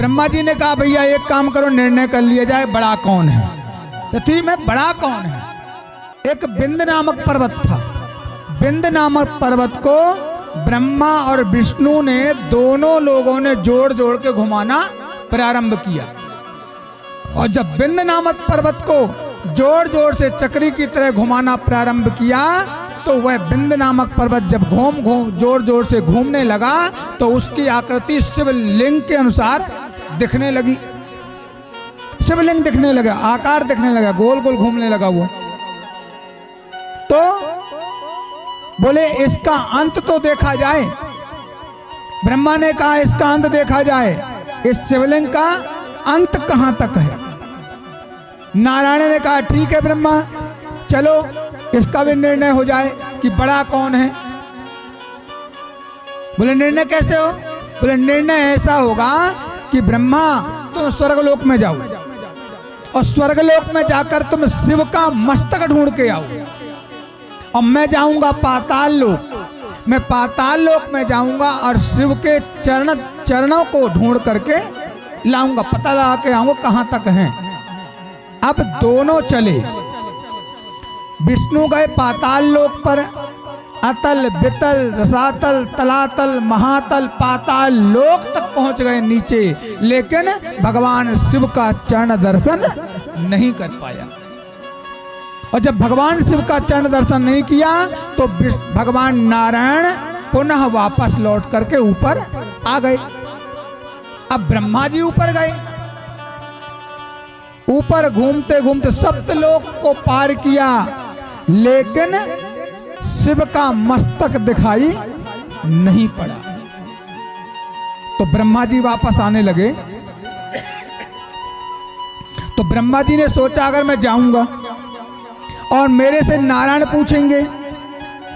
ब्रह्मा जी ने कहा भैया एक काम करो, निर्णय कर लिया जाए, बड़ा कौन है पृथ्वी में, बड़ा कौन है। एक बिंद नामक पर्वत था। बिंद नामक पर्वत को ब्रह्मा और विष्णु ने दोनों लोगों ने जोड़ जोड़ के घुमाना प्रारंभ किया। और जब बिंद नामक पर्वत को जोर जोर से चक्री की तरह घुमाना प्रारंभ किया तो वह बिंद नामक पर्वत जब घूम जोर जोर से घूमने लगा तो उसकी आकृति शिवलिंग के अनुसार दिखने लगी। शिवलिंग दिखने लगा, आकार दिखने लगा, गोल गोल घूमने लगा वो। तो बोले इसका अंत तो देखा जाए। ब्रह्मा ने कहा इसका अंत देखा जाए, इस शिवलिंग का अंत कहां तक है। नारायण ने कहा ठीक है ब्रह्मा, चलो इसका भी निर्णय हो जाए कि बड़ा कौन है। बोले निर्णय कैसे हो। बोले निर्णय ऐसा होगा कि ब्रह्मा तुम स्वर्गलोक में जाओ और स्वर्गलोक में जाकर तुम शिव का मस्तक ढूंढ के आओ, और मैं जाऊंगा पाताल लोक। मैं पाताल लोक में जाऊंगा और शिव के चरणों को ढूंढ करके लाऊंगा, पता लगा के आऊंगा कहां तक हैं। अब दोनों चले। विष्णु गए पाताल लोक पर, अतल वितल रसातल तलातल महातल पाताल लोक तक पहुंच गए नीचे, लेकिन भगवान शिव का चरण दर्शन नहीं कर पाया। और जब भगवान शिव का चरण दर्शन नहीं किया तो भगवान नारायण पुनः वापस लौट करके ऊपर आ गए। अब ब्रह्मा जी ऊपर गए, ऊपर घूमते घूमते सप्तलोक को पार किया, लेकिन शिव का मस्तक दिखाई नहीं पड़ा। तो ब्रह्मा जी वापस आने लगे। तो ब्रह्मा जी ने सोचा अगर मैं जाऊंगा और मेरे से नारायण पूछेंगे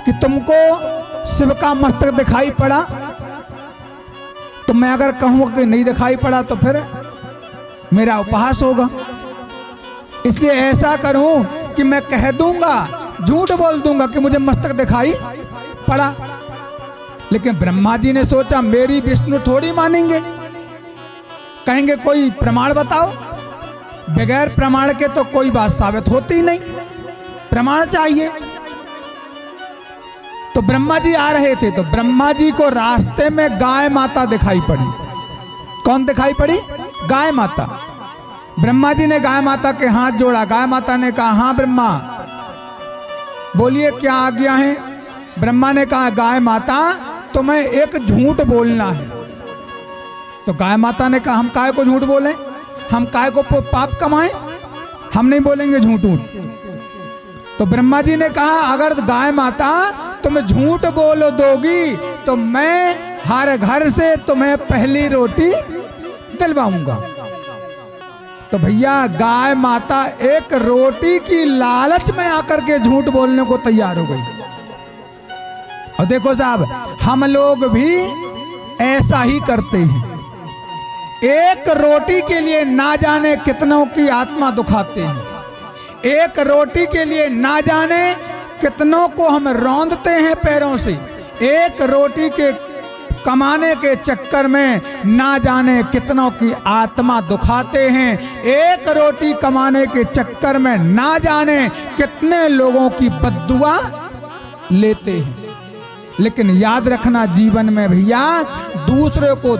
कि तुमको शिव का मस्तक दिखाई पड़ा, तो मैं अगर कहूंगा कि नहीं दिखाई पड़ा तो फिर मेरा उपहास होगा। इसलिए ऐसा करूं कि मैं कह दूंगा, झूठ बोल दूंगा कि मुझे मस्तक दिखाई पड़ा। लेकिन ब्रह्मा जी ने सोचा मेरी विष्णु थोड़ी मानेंगे, कहेंगे कोई प्रमाण बताओ। बगैर प्रमाण के तो कोई बात साबित होती नहीं, प्रमाण चाहिए। तो ब्रह्मा जी आ रहे थे, तो ब्रह्मा जी को रास्ते में गाय माता दिखाई पड़ी। कौन दिखाई पड़ी? गाय माता। ब्रह्मा जी ने गाय माता के हाथ जोड़ा। गाय माता ने कहा हाँ ब्रह्मा बोलिए क्या आज्ञा है। ब्रह्मा ने कहा गाय माता तुम्हें एक झूठ बोलना है। तो गाय माता ने कहा हम काय को झूठ बोले, हम काय को पाप कमाएं, हम नहीं बोलेंगे झूठ। तो ब्रह्मा जी ने कहा अगर गाय माता तुम झूठ बोल दोगी तो मैं हर घर से तुम्हें पहली रोटी दिलवाऊंगा। तो भैया गाय माता एक रोटी की लालच में आकर के झूठ बोलने को तैयार हो गई। और देखो साहब हम लोग भी ऐसा ही करते हैं। एक रोटी के लिए ना जाने कितनों की आत्मा दुखाते हैं। एक रोटी के लिए ना जाने कितनों को हम रौंदते हैं पैरों से। एक रोटी के कमाने के चक्कर में ना जाने कितनों की आत्मा दुखाते हैं। एक रोटी कमाने के चक्कर में ना जाने कितने लोगों की बद्दुआ लेते हैं। लेकिन याद रखना जीवन में भैया दूसरे को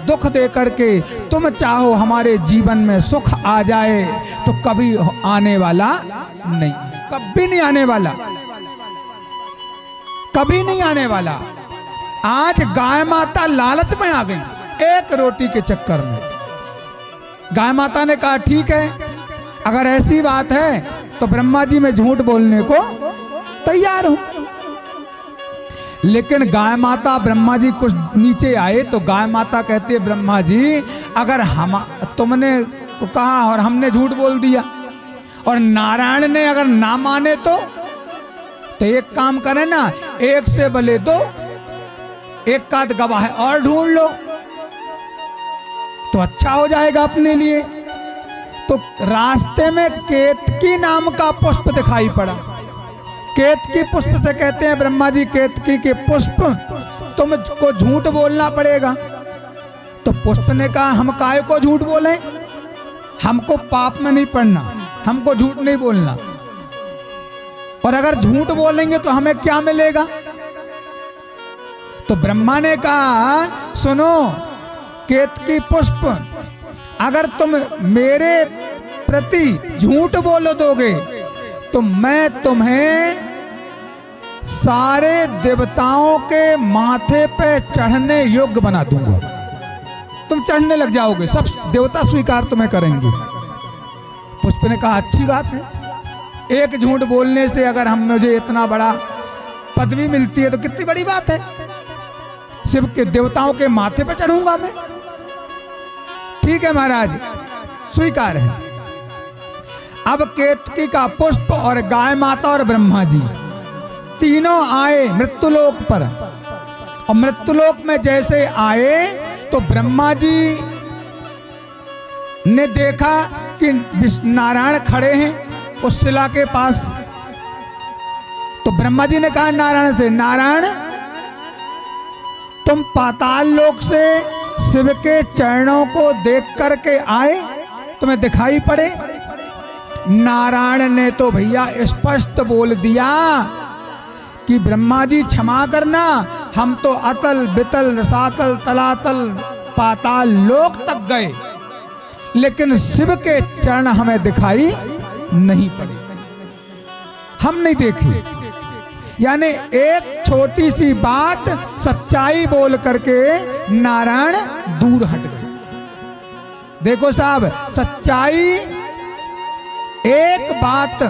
दुख दे करके तुम चाहो हमारे जीवन में सुख आ जाए तो कभी आने वाला नहीं, कभी नहीं आने वाला, कभी नहीं आने वाला। आज गाय माता लालच में आ गई एक रोटी के चक्कर में। गाय माता ने कहा ठीक है अगर ऐसी बात है तो ब्रह्मा जी मैं झूठ बोलने को तैयार हूं। लेकिन गाय माता ब्रह्मा जी कुछ नीचे आए तो गाय माता कहती है ब्रह्मा जी अगर हम तुमने कहा और हमने झूठ बोल दिया और नारायण ने अगर ना माने तो एक काम करें ना, एक से भले दो, एक का गवाह और ढूंढ लो तो अच्छा हो जाएगा अपने लिए। तो रास्ते में केतकी नाम का पुष्प दिखाई पड़ा। केतकी पुष्प से कहते हैं ब्रह्मा जी केतकी के पुष्प तुमको झूठ बोलना पड़ेगा। तो पुष्प ने कहा हम काय को झूठ बोले, हमको पाप में नहीं पड़ना, हमको झूठ नहीं बोलना, और अगर झूठ बोलेंगे तो हमें क्या मिलेगा। तो ब्रह्मा ने कहा सुनो केतकी पुष्प, अगर तुम मेरे प्रति झूठ बोल दोगे तो मैं तुम्हें सारे देवताओं के माथे पे चढ़ने योग्य बना दूंगा, तुम चढ़ने लग जाओगे, सब देवता स्वीकार तुम्हें करेंगे। पुष्प ने कहा अच्छी बात है, एक झूठ बोलने से अगर हम मुझे इतना बड़ा पदवी मिलती है तो कितनी बड़ी बात है, शिव के देवताओं के माथे पे चढ़ूंगा मैं। ठीक है महाराज, स्वीकार है। अब केतकी का पुष्प और गाय माता और ब्रह्मा जी तीनों आए मृत्युलोक पर, और मृत्युलोक में जैसे आए तो ब्रह्मा जी ने देखा कि नारायण खड़े हैं उस शिला के पास। तो ब्रह्मा जी ने कहा नारायण से, नारायण तुम पाताल लोक से शिव के चरणों को देख करके आए, तुम्हें दिखाई पड़े। नारायण ने तो भैया स्पष्ट बोल दिया कि ब्रह्मा जी क्षमा करना, हम तो अतल बितल रसातल तलातल पाताल लोक तक गए, लेकिन शिव के चरण हमें दिखाई नहीं पड़े, हम नहीं देखे। यानी एक छोटी सी बात सच्चाई बोल करके नारायण दूर हट गए। देखो साहब, सच्चाई एक बात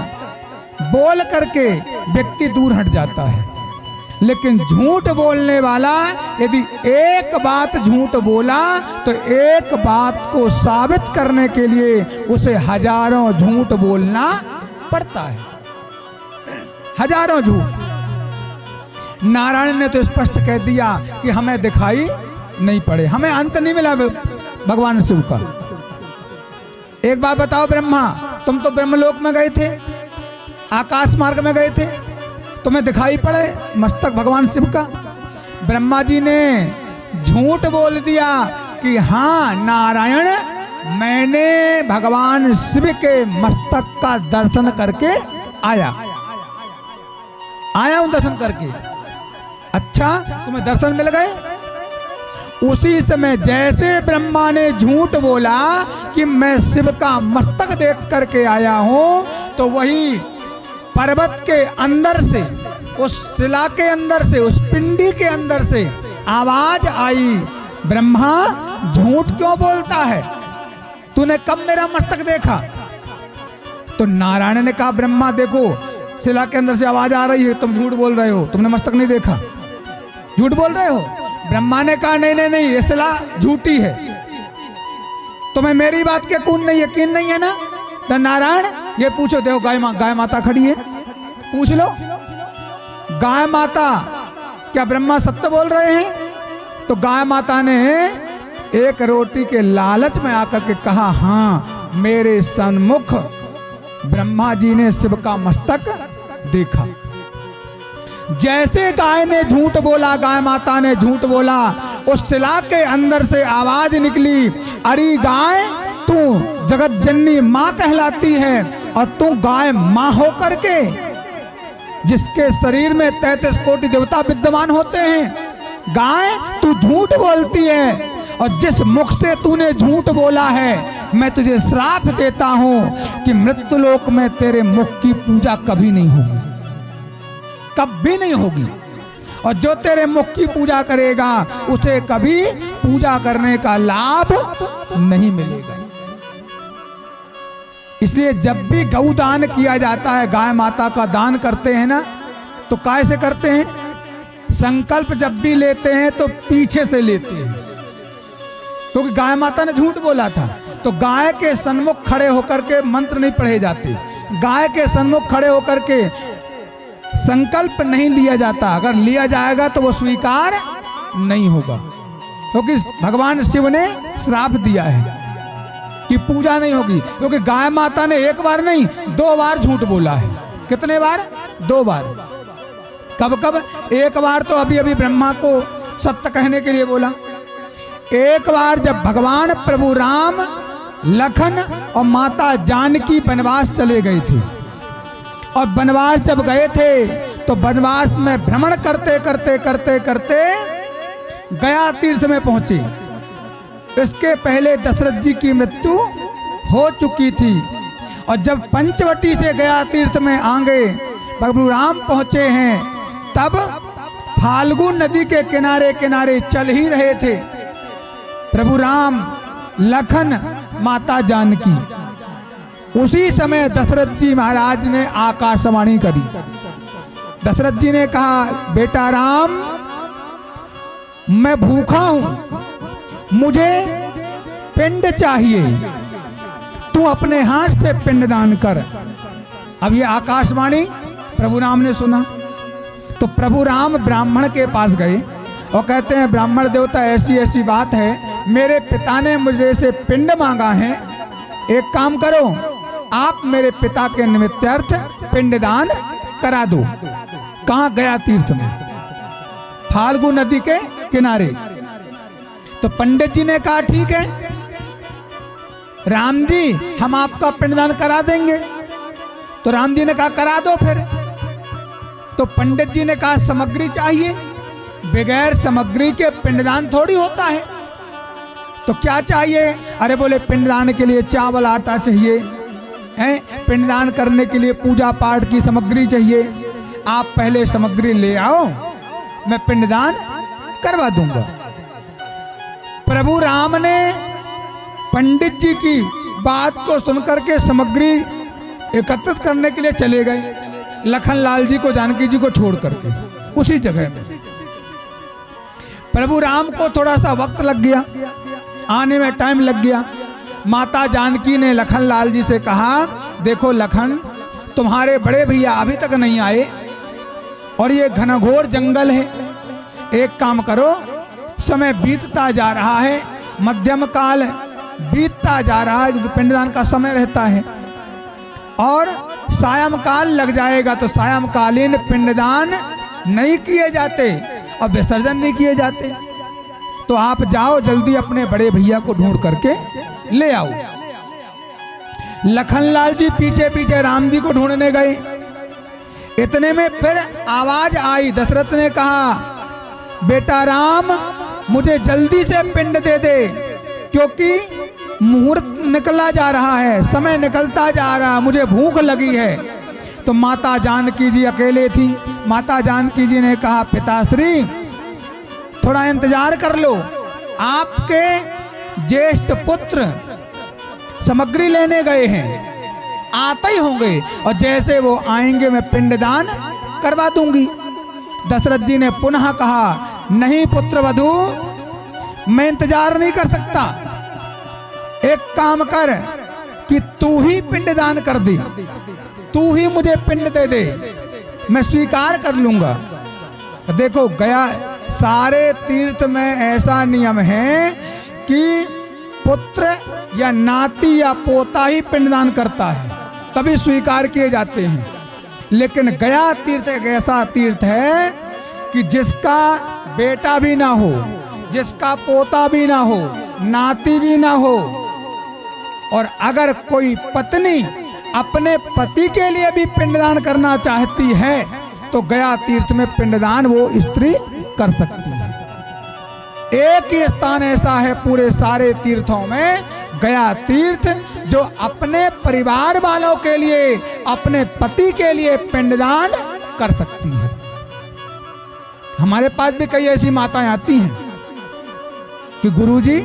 बोल करके व्यक्ति दूर हट जाता है, लेकिन झूठ बोलने वाला यदि एक बात झूठ बोला तो एक बात को साबित करने के लिए उसे हजारों झूठ बोलना पड़ता है, हजारों झूठ। नारायण ने तो स्पष्ट कह दिया कि हमें दिखाई नहीं पड़े, हमें अंत नहीं मिला भगवान शिव का। एक बात बताओ ब्रह्मा, तुम तो ब्रह्मलोक में गए थे, आकाश मार्ग में गए थे, तुम्हें दिखाई पड़े मस्तक भगवान शिव का? ब्रह्मा जी ने झूठ बोल दिया कि हाँ नारायण, मैंने भगवान शिव के मस्तक का दर्शन करके आया हूं दर्शन करके। अच्छा, तुम्हें दर्शन मिल गए? उसी समय जैसे ब्रह्मा ने झूठ बोला कि मैं शिव का मस्तक देख करके आया हूं, तो वही पर्वत के अंदर से, उस शिला के अंदर से, उस पिंडी के अंदर से आवाज आई, ब्रह्मा झूठ क्यों बोलता है, तूने कब मेरा मस्तक देखा? तो नारायण ने कहा ब्रह्मा देखो, शिला के अंदर से आवाज आ रही है, तुम झूठ बोल रहे हो, तुमने मस्तक नहीं देखा, झूठ बोल रहे हो। ब्रह्मा ने कहा नहीं नहीं नहीं, ये शिला झूठी है, तुम्हें मेरी बात के यकीन नहीं है ना? तो नारायण ये पूछो, देखो गाय माता खड़ी है, पूछ लो गाय माता क्या ब्रह्मा सत्य बोल रहे हैं? तो गाय माता ने एक रोटी के लालच में आकर के कहा हाँ, मेरे सन्मुख ब्रह्मा जी ने शिव का मस्तक देखा। जैसे गाय ने झूठ बोला, गाय माता ने झूठ बोला, उस शिला के अंदर से आवाज निकली, अरे गाय तू जगत जननी माँ कहलाती है, और तू गाय माँ होकर के जिसके शरीर में 33 कोटि देवता विद्यमान होते हैं, गाय तू झूठ बोलती है, और जिस मुख से तूने झूठ बोला है मैं तुझे श्राप देता हूं कि मृत्युलोक में तेरे मुख की पूजा कभी नहीं होगी, कभी नहीं होगी, और जो तेरे मुख की पूजा करेगा उसे कभी पूजा करने का लाभ नहीं मिलेगा। इसलिए जब भी गौदान किया जाता है, गाय माता का दान करते हैं ना, तो कैसे करते हैं? संकल्प जब भी लेते हैं तो पीछे से लेते हैं, क्योंकि गाय माता ने झूठ बोला था। तो गाय के सन्मुख खड़े होकर के मंत्र नहीं पढ़े जाते, गाय के सन्मुख खड़े होकर के संकल्प नहीं लिया जाता, अगर लिया जाएगा तो वो स्वीकार नहीं होगा, क्योंकि भगवान शिव ने श्राप दिया है कि पूजा नहीं होगी। क्योंकि गाय माता ने एक बार नहीं 2 बार झूठ बोला है। कितने बार? 2 बार। कब कब? एक बार तो अभी अभी ब्रह्मा को सत्य कहने के लिए बोला, एक बार जब भगवान प्रभु राम, लखन और माता जानकी वनवास चले गए थे, और वनवास जब गए थे तो वनवास में भ्रमण करते करते करते करते गया तीर्थ में पहुंचे। इसके पहले दशरथ जी की मृत्यु हो चुकी थी, और जब पंचवटी से गया तीर्थ में आगे प्रभु राम पहुंचे हैं, तब फाल्गु नदी के किनारे किनारे चल ही रहे थे प्रभु राम, लखन, माता जानकी। उसी समय दशरथ जी महाराज ने आकाशवाणी करी। दशरथ जी ने कहा, बेटा राम, मैं भूखा हूं, मुझे पिंड चाहिए, तू अपने हाथ से पिंडदान कर। अब ये आकाशवाणी प्रभु राम ने सुना तो प्रभु राम ब्राह्मण के पास गए और कहते हैं, ब्राह्मण देवता, ऐसी ऐसी बात है, मेरे पिता ने मुझे से पिंड मांगा है, एक काम करो, आप मेरे पिता के निमित्तार्थ पिंडदान करा दो। कहाँ? गया तीर्थ में, फाल्गु नदी के किनारे। तो पंडित जी ने कहा, ठीक है राम जी, हम आपका पिंडदान करा देंगे। तो राम जी ने कहा, करा दो फिर। तो पंडित जी ने कहा, सामग्री चाहिए, बगैर सामग्री के पिंडदान थोड़ी होता है। तो क्या चाहिए? अरे बोले, पिंडदान के लिए चावल आटा चाहिए, हैं, पिंडदान करने के लिए पूजा पाठ की सामग्री चाहिए, आप पहले सामग्री ले आओ, मैं पिंडदान करवा दूंगा। प्रभु राम ने पंडित जी की बात को सुनकर के सामग्री एकत्रित करने के लिए चले गए, लखनलाल जी को, जानकी जी को छोड़ करके उसी जगह में। प्रभु राम को थोड़ा सा वक्त लग गया, आने में टाइम लग गया। माता जानकी ने लखनलाल जी से कहा, देखो लखन, तुम्हारे बड़े भैया अभी तक नहीं आए और ये घनघोर जंगल है, एक काम करो, समय बीतता जा रहा है, मध्यम काल बीतता जा रहा है, क्योंकि पिंडदान का समय रहता है, और सायंकाल लग जाएगा तो सायंकालीन पिंडदान नहीं किए जाते और विसर्जन नहीं किए जाते। तो आप जाओ, जल्दी अपने बड़े भैया को ढूंढ करके ले आओ। लखनलाल जी पीछे पीछे राम जी को ढूंढने गए। इतने में फिर आवाज आई, दशरथ ने कहा, बेटा राम, मुझे जल्दी से पिंड दे दे, क्योंकि मुहूर्त निकला जा रहा है, समय निकलता जा रहा है, मुझे भूख लगी है। तो माता जानकी जी अकेले थी। माता जानकी जी ने कहा, पिताश्री थोड़ा इंतजार कर लो, आपके ज्येष्ठ पुत्र सामग्री लेने गए हैं, आते ही होंगे, और जैसे वो आएंगे मैं पिंडदान करवा दूंगी। दशरथ जी ने पुनः कहा, नहीं पुत्रवधू, मैं इंतजार नहीं कर सकता, एक काम कर कि तू ही पिंडदान कर दे, तू ही मुझे पिंड दे दे, मैं स्वीकार कर लूंगा। देखो, गया सारे तीर्थ में ऐसा नियम है कि पुत्र या नाती या पोता ही पिंडदान करता है, तभी स्वीकार किए जाते हैं। लेकिन गया तीर्थ एक ऐसा तीर्थ है कि जिसका बेटा भी ना हो, जिसका पोता भी ना हो, नाती भी ना हो, और अगर कोई पत्नी अपने पति के लिए भी पिंडदान करना चाहती है तो गया तीर्थ में पिंडदान वो स्त्री कर सकती है। एक ही स्थान ऐसा है पूरे सारे तीर्थों में, गया तीर्थ, जो अपने परिवार वालों के लिए, अपने पति के लिए पिंडदान कर सकती है। हमारे पास भी कई ऐसी माताएं आती हैं कि गुरुजी,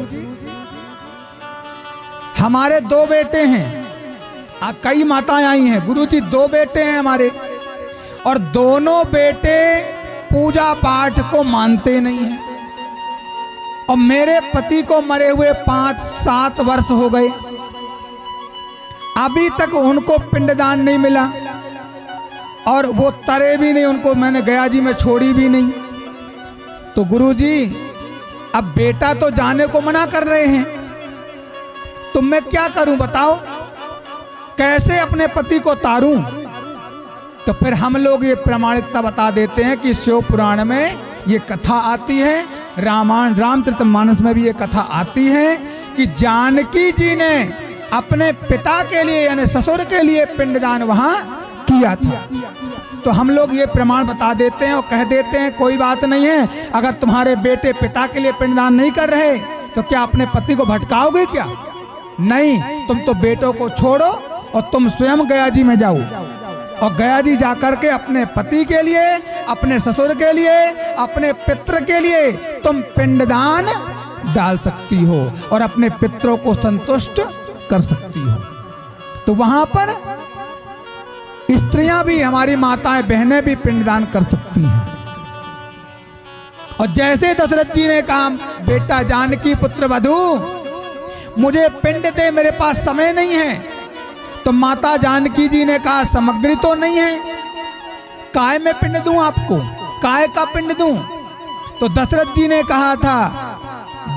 हमारे 2 बेटे हैं। कई माताएं आई हैं, गुरुजी 2 बेटे हैं हमारे, और दोनों बेटे पूजा पाठ को मानते नहीं हैं, और मेरे पति को मरे हुए 5-7 वर्ष हो गए, अभी तक उनको पिंडदान नहीं मिला, और वो तरे भी नहीं, उनको मैंने गया जी में छोड़ी भी नहीं। तो गुरुजी, अब बेटा तो जाने को मना कर रहे हैं, तो मैं क्या करूं बताओ, कैसे अपने पति को तारूं? तो फिर हम लोग ये प्रामाणिकता बता देते हैं कि शिव पुराण में ये कथा आती है, रामायण रामचरितमानस में भी ये कथा आती है कि जानकी जी ने अपने पिता के लिए यानी ससुर के लिए पिंडदान वहां किया था। तो हम लोग ये प्रमाण बता देते हैं और कह देते हैं कोई बात नहीं है, अगर तुम्हारे बेटे पिता के लिए पिंडदान नहीं कर रहे तो क्या अपने पति को भटकाओगे क्या? नहीं, तुम तो बेटों को छोड़ो और तुम स्वयं गया जी में जाओ और गया जी जाकर के अपने पति के लिए, अपने ससुर के लिए, अपने पितृ के लिए तुम पिंडदान डाल सकती हो और अपने पितरों को संतुष्ट कर सकती हो। तो वहां पर स्त्रियां भी, हमारी माताएं बहनें भी पिंडदान कर सकती हैं। और जैसे दशरथ जी ने कहा, बेटा जानकी पुत्र वधू मुझे पिंड दे, मेरे पास समय नहीं है, तो माता जानकी जी ने कहा सामग्री तो नहीं है, काय में पिंड दूं आपको, काय का पिंड दूं? तो दशरथ जी ने कहा था,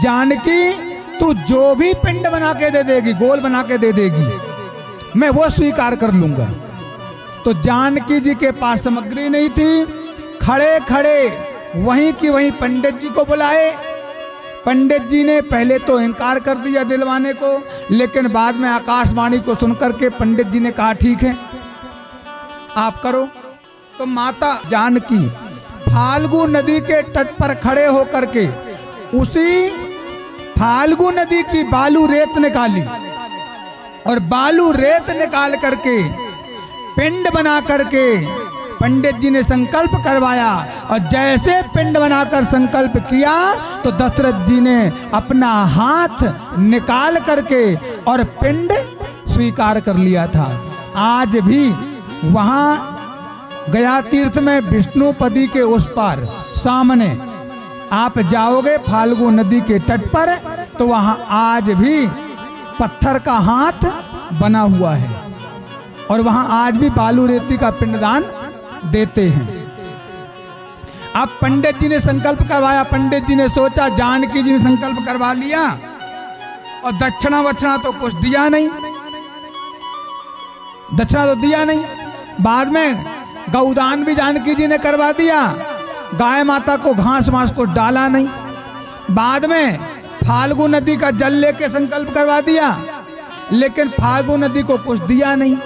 जानकी तू जो भी पिंड बना के दे देगी, गोल बना के दे देगी, मैं वो स्वीकार कर लूंगा। तो जानकी जी के पास सामग्री नहीं थी, खड़े खड़े वहीं की वहीं पंडित जी को बुलाए। पंडित जी ने पहले तो इनकार कर दिया दिलवाने को, लेकिन बाद में आकाशवाणी को सुनकर के पंडित जी ने कहा ठीक है आप करो। तो माता जानकी फाल्गु नदी के तट पर खड़े होकर के उसी फाल्गु नदी की बालू रेत निकाली और बालू रेत निकाल करके पिंड बना करके पंडित जी ने संकल्प करवाया और जैसे पिंड बनाकर संकल्प किया तो दशरथ जी ने अपना हाथ निकाल करके और पिंड स्वीकार कर लिया था। आज भी वहां गया तीर्थ में विष्णुपदी के उस पार सामने आप जाओगे फाल्गु नदी के तट पर, तो वहां आज भी पत्थर का हाथ बना हुआ है और वहां आज भी बालू रेती का पिंडदान देते हैं। अब पंडित जी ने संकल्प करवाया, पंडित जी ने सोचा, जानकी जी ने संकल्प करवा लिया और दक्षिणा वक्षिणा तो कुछ दिया नहीं, दक्षिणा तो दिया नहीं। बाद में गौदान भी जानकी जी ने करवा दिया, गाय माता को घास वास को डाला नहीं। बाद में फाल्गु नदी का जल लेके संकल्प करवा दिया, लेकिन फाल्गु नदी को कुछ दिया नहीं।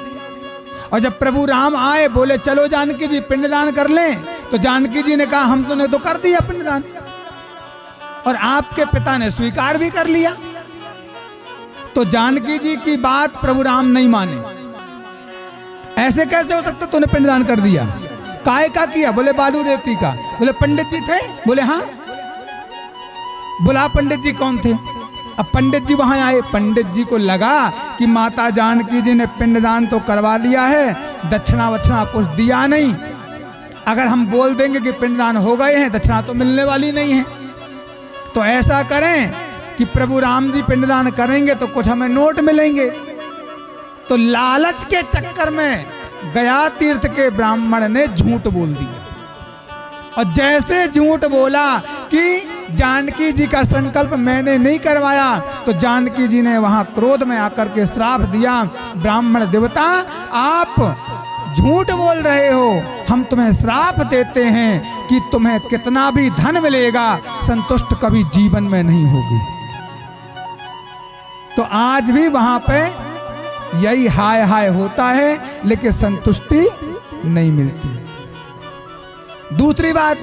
और जब प्रभु राम आए, बोले चलो जानकी जी पिंडदान कर लें, तो जानकी जी ने कहा हम तुमने तो कर दिया पिंडदान और आपके पिता ने स्वीकार भी कर लिया। तो जानकी जी की बात प्रभु राम नहीं माने, ऐसे कैसे हो सकता, तूने पिंडदान कर दिया, काय का किया? बोले बालू रेती का। बोले पंडित जी थे? बोले हाँ। बोला पंडित जी कौन थे? अब पंडित जी वहां आए, पंडित जी को लगा कि माता जानकी जी ने पिंडदान तो करवा लिया है, दक्षिणा वक्षिणा कुछ दिया नहीं, अगर हम बोल देंगे कि पिंडदान हो गए हैं, दक्षिणा तो मिलने वाली नहीं है, तो ऐसा करें कि प्रभु राम जी पिंडदान करेंगे तो कुछ हमें नोट मिलेंगे। तो लालच के चक्कर में गया तीर्थ के ब्राह्मण ने झूठ बोल दिया और जैसे झूठ बोला कि जानकी जी का संकल्प मैंने नहीं करवाया, तो जानकी जी ने वहां क्रोध में आकर के श्राप दिया, ब्राह्मण देवता आप झूठ बोल रहे हो, हम तुम्हें श्राप देते हैं कि तुम्हें कितना भी धन मिलेगा संतुष्ट कभी जीवन में नहीं होगी। तो आज भी वहां पे यही हाय हाय होता है, लेकिन संतुष्टि नहीं मिलती। दूसरी बात,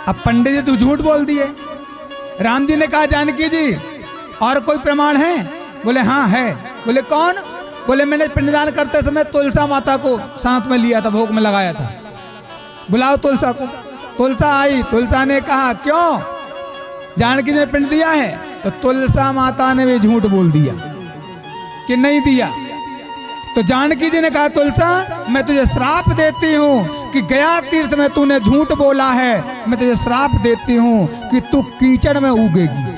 अब पंडित जी तो झूठ बोल दिए, राम जी ने कहा जानकी जी और कोई प्रमाण है? बोले हाँ है। बोले कौन? बोले मैंने पिंडदान करते समय तुलसा माता को साथ में लिया था, भोग में लगाया था, बुलाओ तुलसा को। तुलसा आई, तुलसा ने कहा क्यों जानकी जी ने पिंड दिया है? तो तुलसा माता ने भी झूठ बोल दिया कि नहीं दिया। तो जानकी जी ने कहा तुलसा मैं तुझे श्राप देती हूँ कि गया तीर्थ में तूने झूठ बोला है, मैं तुझे श्राप देती हूँ कि तू कीचड़ में उगेगी।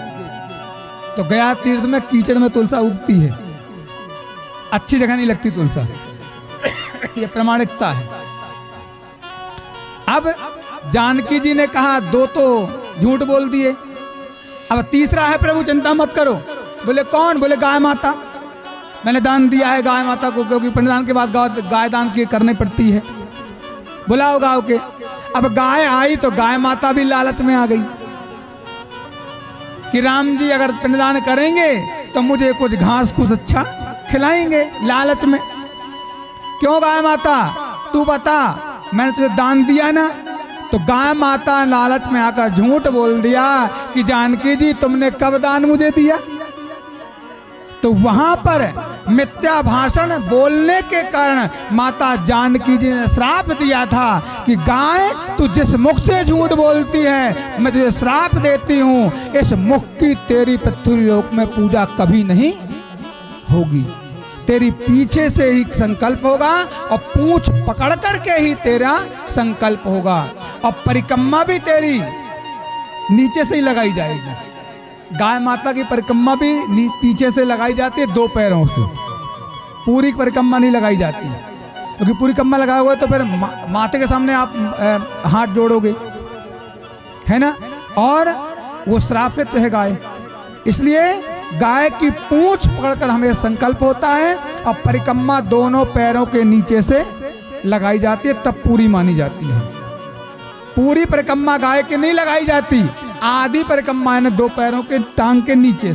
तो गया तीर्थ में कीचड़ में तुलसा उगती है, अच्छी जगह नहीं लगती तुलसा ये प्रामाणिकता है। अब जानकी जी ने कहा दो तो झूठ बोल दिए, अब तीसरा है प्रभु चिंता मत करो। बोले कौन? बोले गाय माता, मैंने दान दिया है गाय माता को, क्योंकि पिंडदान के बाद गाय दान की करनी पड़ती है, बुलाओ गाँव के। अब गाय आई तो गाय माता भी लालच में आ गई, कि राम जी अगर पिंडदान करेंगे तो मुझे कुछ घास फूस अच्छा खिलाएंगे लालच में। क्यों गाय माता तू बता, मैंने तुझे दान दिया ना। तो गाय माता लालच में आकर झूठ बोल दिया कि जानकी जी तुमने कब दान मुझे दिया। तो वहां पर मिथ्या भाषण बोलने के कारण माता जानकी जी ने श्राप दिया था कि गाय तू जिस मुख से झूठ बोलती है मैं तुझे श्राप देती हूँ, इस मुख की तेरी पृथ्वी लोक में पूजा कभी नहीं होगी। तेरी पीछे से ही संकल्प होगा और पूंछ पकड़ करके ही तेरा संकल्प होगा, और परिक्रमा भी तेरी नीचे से ही लगाई जाएगी। गाय माता की परिक्रमा भी पीछे से लगाई जाती है, दो पैरों से। पूरी परिक्रमा नहीं लगाई जाती, क्योंकि पूरी परिक्रमा लगाए हुए तो फिर माते के सामने आप हाथ जोड़ोगे, है ना, और वो श्रापित है गाय। इसलिए गाय की पूंछ पकड़कर हमें संकल्प होता है, और परिक्रमा दोनों पैरों के नीचे से लगाई जाती है, तब पूरी मानी जाती है। पूरी परिक्रमा गाय की नहीं लगाई जाती, आधी परिक्रमा है दो पैरों के टांग के नीचे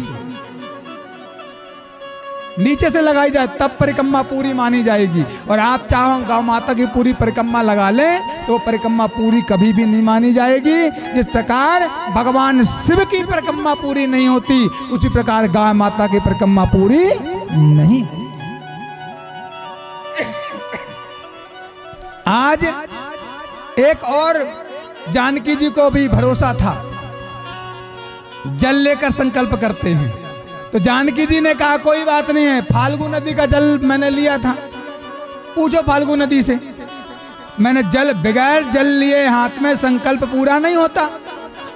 से लगाई जाए, तब परिक्रमा पूरी मानी जाएगी। और आप चाहो गौ माता की पूरी परिक्रमा लगा लें तो परिक्रमा पूरी कभी भी नहीं मानी जाएगी। जिस प्रकार भगवान शिव की परिक्रमा पूरी नहीं होती, उसी प्रकार गाय माता की परिक्रमा पूरी नहीं। आज एक और जानकी जी को भी भरोसा था, जल लेकर संकल्प करते हैं। तो जानकी जी ने कहा कोई बात नहीं है, फाल्गु नदी का जल मैंने लिया था, पूछो फाल्गु नदी से। मैंने जल बगैर जल लिए हाथ में संकल्प पूरा नहीं होता,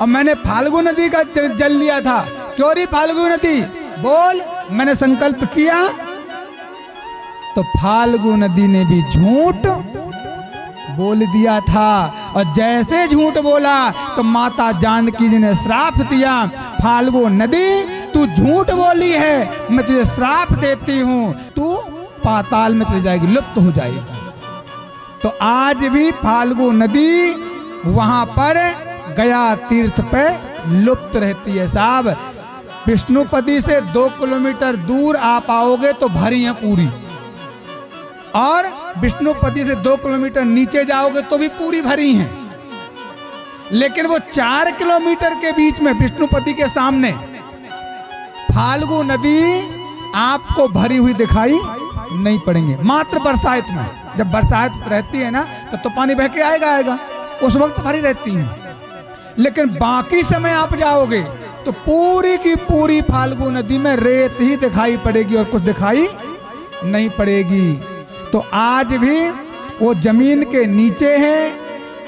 और मैंने फाल्गु नदी का जल लिया था। क्यों री फाल्गु नदी बोल, मैंने संकल्प किया। तो फाल्गु नदी ने भी झूठ बोल दिया था, और जैसे झूठ बोला तो माता जानकी जी ने श्राप दिया, फाल्गु नदी तू झूठ बोली है, मैं तुझे श्राप देती हूँ, तू पाताल में चली जाएगी, लुप्त हो जाएगी। तो आज भी फाल्गु नदी वहां पर गया तीर्थ पे लुप्त रहती है साहब। विष्णुपदी से 2 किलोमीटर दूर आप आओगे तो भरी है पूरी, और विष्णुपदी से 2 किलोमीटर नीचे जाओगे तो भी पूरी भरी हैं। लेकिन वो 4 किलोमीटर के बीच में विष्णुपदी के सामने फाल्गु नदी आपको भरी हुई दिखाई नहीं पड़ेंगे, मात्र बरसात में। जब बरसात रहती है ना तो पानी बह के आएगा, उस वक्त भरी रहती है। लेकिन बाकी समय आप जाओगे तो पूरी की पूरी फाल्गु नदी में रेत ही दिखाई पड़ेगी और कुछ दिखाई नहीं पड़ेगी। तो आज भी वो जमीन के नीचे है।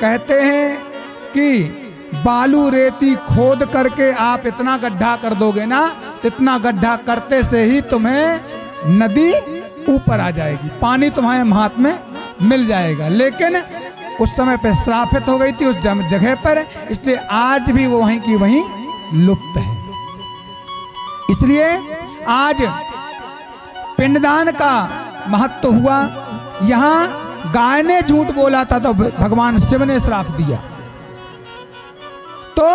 कहते हैं कि बालू रेती खोद करके आप इतना गड्ढा कर दोगे ना, इतना गड्ढा करते से ही तुम्हें नदी ऊपर आ जाएगी, पानी तुम्हारे हाथ में मिल जाएगा। लेकिन उस समय पे श्रापित हो गई थी उस जगह पर, इसलिए आज भी वो वहीं की वहीं लुप्त है। इसलिए आज पिंडदान का महत्व हुआ। यहाँ गाय ने झूठ बोला था तो भगवान शिव ने श्राप दिया। तो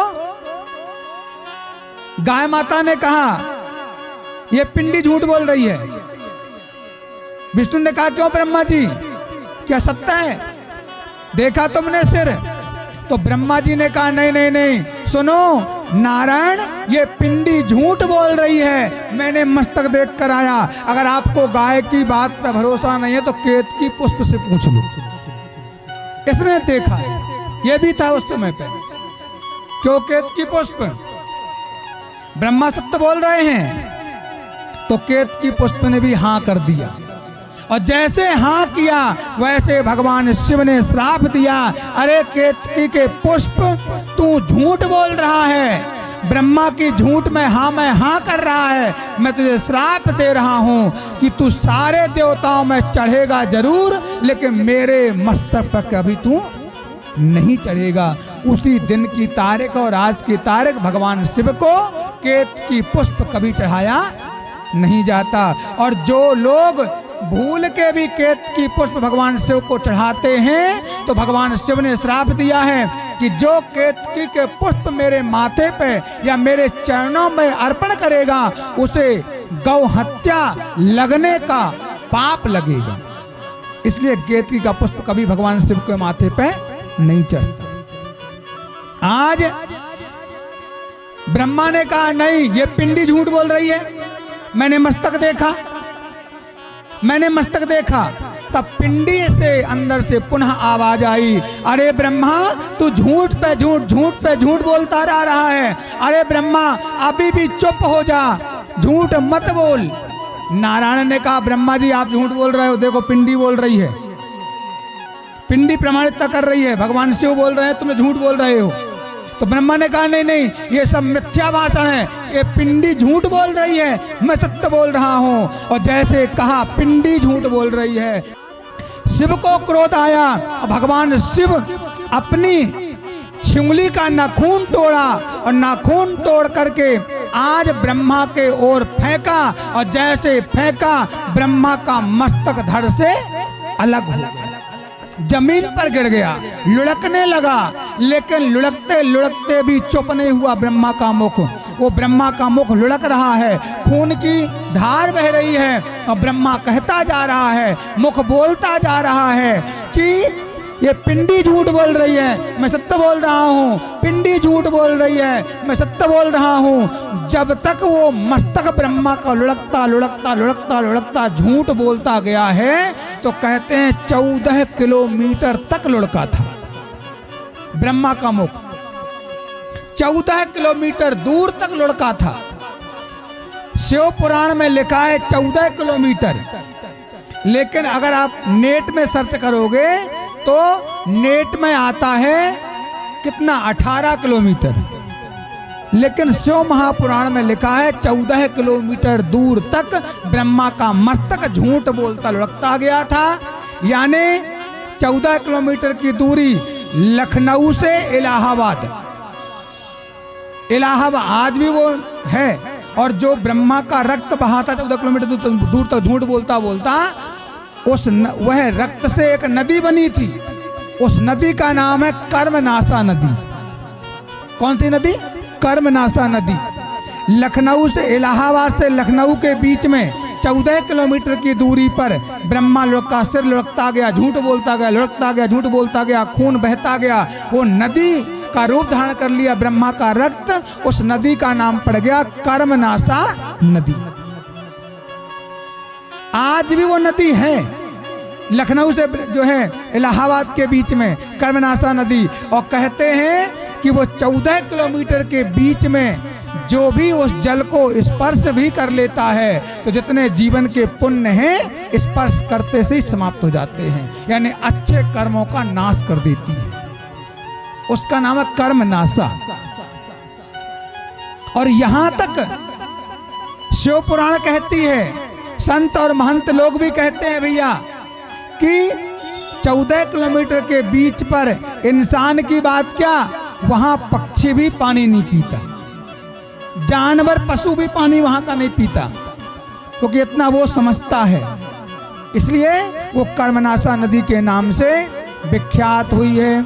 गाय माता ने कहा ये पिंडी झूठ बोल रही है। विष्णु ने कहा क्यों ब्रह्मा जी, क्या सत्य है, देखा तुमने सिर? तो ब्रह्मा जी ने कहा नहीं नहीं नहीं, सुनो नारायण, ये पिंडी झूठ बोल रही है, मैंने मस्तक देख कर आया। अगर आपको गाय की बात पर भरोसा नहीं है तो केतकी पुष्प से पूछ लो, इसने देखा है, ये भी था उस समय पे। क्यों केतकी पुष्प? ब्रह्मा सत्य बोल रहे हैं। तो केतकी पुष्प ने भी हाँ कर दिया, और जैसे हाँ किया वैसे भगवान शिव ने श्राप दिया, अरे केतकी के पुष्प तू झूठ बोल रहा है, ब्रह्मा की झूठ में मैं हाँ कर रहा है, मैं तुझे श्राप दे रहा हूँ कि तू सारे देवताओं में चढ़ेगा जरूर, लेकिन मेरे मस्तक पर कभी तू नहीं चढ़ेगा। उसी दिन की तारीख और आज की तारीख भगवान शिव को केतकी पुष्प कभी चढ़ाया नहीं जाता। और जो लोग भूल के भी केतकी पुष्प भगवान शिव को चढ़ाते हैं तो भगवान शिव ने श्राप दिया है कि जो केतकी के पुष्प मेरे माथे पे या मेरे चरणों में अर्पण करेगा उसे गौ हत्या लगने का पाप लगेगा। इसलिए केतकी का पुष्प कभी भगवान शिव के माथे पे नहीं चढ़ता। आज ब्रह्मा ने कहा नहीं, ये पिंडी झूठ बोल रही है, मैंने मस्तक देखा, मैंने मस्तक देखा। तब पिंडी से अंदर से पुनः आवाज आई, अरे ब्रह्मा तू झूठ पे झूठ, झूठ पे झूठ बोलता रहा है। अरे ब्रह्मा अभी भी चुप हो जा, झूठ मत बोल। नारायण ने कहा ब्रह्मा जी आप झूठ बोल रहे हो, देखो पिंडी बोल रही है, पिंडी प्रमाणित कर रही है, भगवान शिव बोल रहे हैं, तुम झूठ बोल रहे हो। तो ब्रह्मा ने कहा नहीं नहीं, ये सब मिथ्या भाषण है, ये पिंडी झूठ बोल रही है, मैं सत्य बोल रहा हूं। और जैसे कहा पिंडी झूठ बोल रही है। शिव को क्रोध आया, भगवान शिव अपनी छिंगली का नाखून तोड़ा और नाखून तोड़ करके आज ब्रह्मा के ओर फेंका, और जैसे फेंका ब्रह्मा का मस्तक धड़ से अलग हो गया, जमीन पर गिर गया, लुढ़कने लगा। लेकिन लुढ़कते लुढ़कते भी चुप नहीं हुआ ब्रह्मा का मुख। वो ब्रह्मा का मुख लुढ़क रहा है, खून की धार बह रही है, और ब्रह्मा कहता जा रहा है, मुख बोलता जा रहा है कि ये पिंडी झूठ बोल रही है, मैं सत्य बोल रहा हूँ, पिंडी झूठ बोल रही है, मैं सत्य बोल रहा हूँ। जब तक वो मस्तक ब्रह्मा का लुढ़कता लुढ़कता लुढ़कता लुढ़कता झूठ बोलता गया है, तो कहते हैं 14 किलोमीटर तक लुढ़का था ब्रह्मा का मुख, 14 किलोमीटर दूर तक लुढ़का था। शिव पुराण में लिखा है 14 किलोमीटर, लेकिन अगर आप नेट में सर्च करोगे तो नेट में आता है कितना, 18 किलोमीटर। लेकिन शिव महापुराण में लिखा है 14 किलोमीटर दूर तक ब्रह्मा का मस्तक झूठ बोलता लुढ़कता गया था। यानी 14 किलोमीटर की दूरी लखनऊ से इलाहाबाद, इलाहाबाद आज भी वो है। और जो ब्रह्मा का रक्त बहाता 14 किलोमीटर दूर तक झूठ बोलता बोलता, वह रक्त से एक नदी बनी थी, उस नदी का नाम है कर्मनासा नदी। कौन सी नदी? कर्मनासा नदी। लखनऊ से, इलाहाबाद से लखनऊ के बीच में 14 किलोमीटर की दूरी पर ब्रह्मा का सिर लुढ़कता गया, झूठ बोलता गया, लुढ़कता गया, झूठ बोलता गया, खून बहता गया, वो नदी का रूप धारण कर लिया ब्रह्मा का रक्त। उस नदी का नाम पड़ गया कर्मनासा नदी। आज भी वो नदी है लखनऊ से जो है इलाहाबाद के बीच में, कर्मनासा नदी। और कहते हैं कि वो 14 किलोमीटर के बीच में जो भी उस जल को स्पर्श भी कर लेता है तो जितने जीवन के पुण्य हैं स्पर्श करते से ही समाप्त हो जाते हैं, यानी अच्छे कर्मों का नाश कर देती है। उसका नाम है कर्मनासा। और यहां तक शिव पुराण कहती है, संत और महंत लोग भी कहते हैं भैया कि 14 किलोमीटर के बीच पर इंसान की बात क्या, वहां पक्षी भी पानी नहीं पीता, जानवर पशु भी पानी वहां का नहीं पीता, क्योंकि इतना वो समझता है। इसलिए वो कर्मनासा नदी के नाम से विख्यात हुई है।